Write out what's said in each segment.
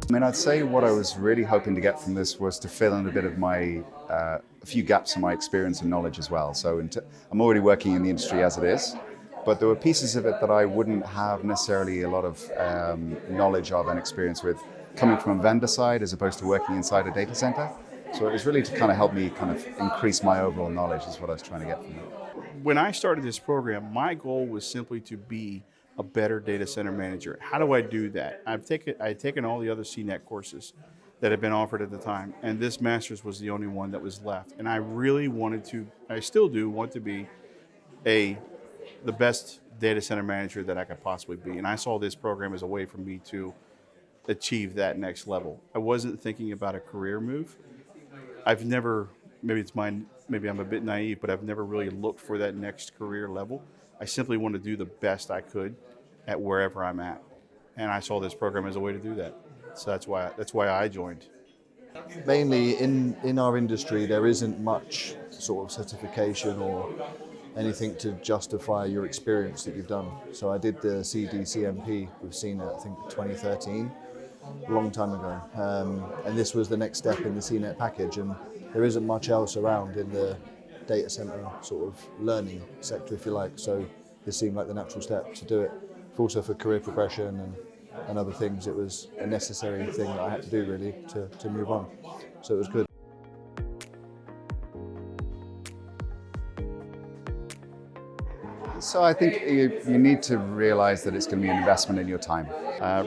I mean, I'd say what I was really hoping to get from this was to fill in a bit of a few gaps in my experience and knowledge as well. So I'm already working in the industry as it is, but there were pieces of it that I wouldn't have necessarily a lot of knowledge of and experience with coming from a vendor side as opposed to working inside a data center. So it was really to kind of help me kind of increase my overall knowledge is what I was trying to get from it. When I started this program, my goal was simply to be a better data center manager. How do I do that? I had taken all the other CNet courses that had been offered at the time, and this master's was the only one that was left. And I really wanted to, I still do want to be a the best data center manager that I could possibly be. And I saw this program as a way for me to achieve that next level. I wasn't thinking about a career move. I've never, maybe I'm a bit naive, but I've never really looked for that next career level. I simply want to do the best I could at wherever I'm at. And I saw this program as a way to do that. So that's why I joined. Mainly in our industry, there isn't much sort of certification or anything to justify your experience that you've done. So I did the CDCMP with CNet, I think 2013, a long time ago. And this was the next step in the CNet package, and there isn't much else around in the data center sort of learning sector, if you like. So this seemed like the natural step to do it. Also for career progression and other things, it was a necessary thing that I had to do really to move on. So it was good. So I think you need to realize that it's going to be an investment in your time.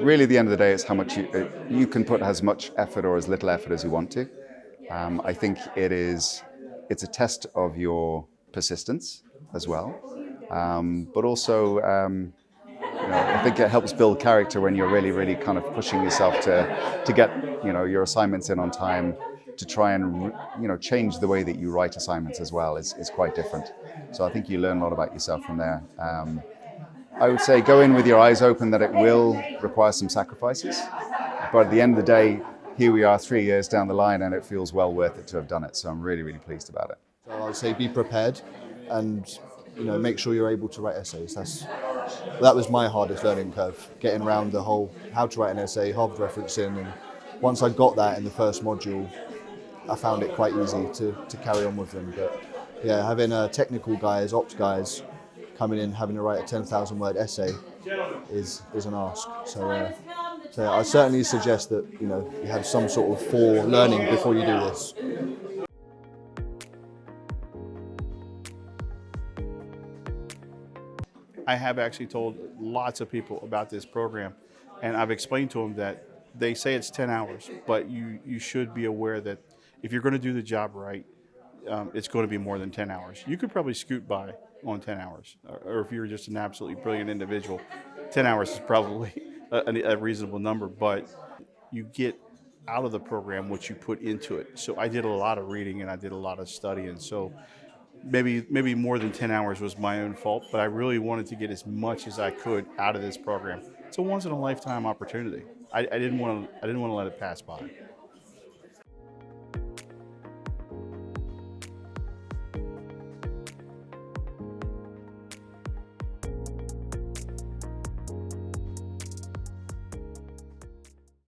Really, at the end of the day, it's how much you can put as much effort or as little effort as you want to. I think it's a test of your persistence as well, but also I think it helps build character when you're really kind of pushing yourself to get your assignments in on time. To try and change the way that you write assignments as well is quite different. So I think you learn a lot about yourself from there. I would say go in with your eyes open that it will require some sacrifices, but at the end of the day, here we are 3 years down the line and it feels well worth it to have done it. So I'm really pleased about it. So I would say be prepared and make sure you're able to write essays. That was my hardest learning curve, getting around the whole how to write an essay, Harvard referencing, and once I got that in the first module, I found it quite easy to carry on with them. But yeah, having technical guys, ops guys, coming in having to write a 10,000 word essay is an ask. So I certainly suggest that you have some sort of fore-learning before you do this. I have actually told lots of people about this program, and I've explained to them that they say it's 10 hours, but you should be aware that if you're going to do the job right, it's going to be more than 10 hours. You could probably scoot by on 10 hours, or if you're just an absolutely brilliant individual, 10 hours is probably a reasonable number, but you get out of the program what you put into it. So I did a lot of reading and I did a lot of studying. So maybe more than 10 hours was my own fault, but I really wanted to get as much as I could out of this program. It's a once in a lifetime opportunity. I didn't want to let it pass by.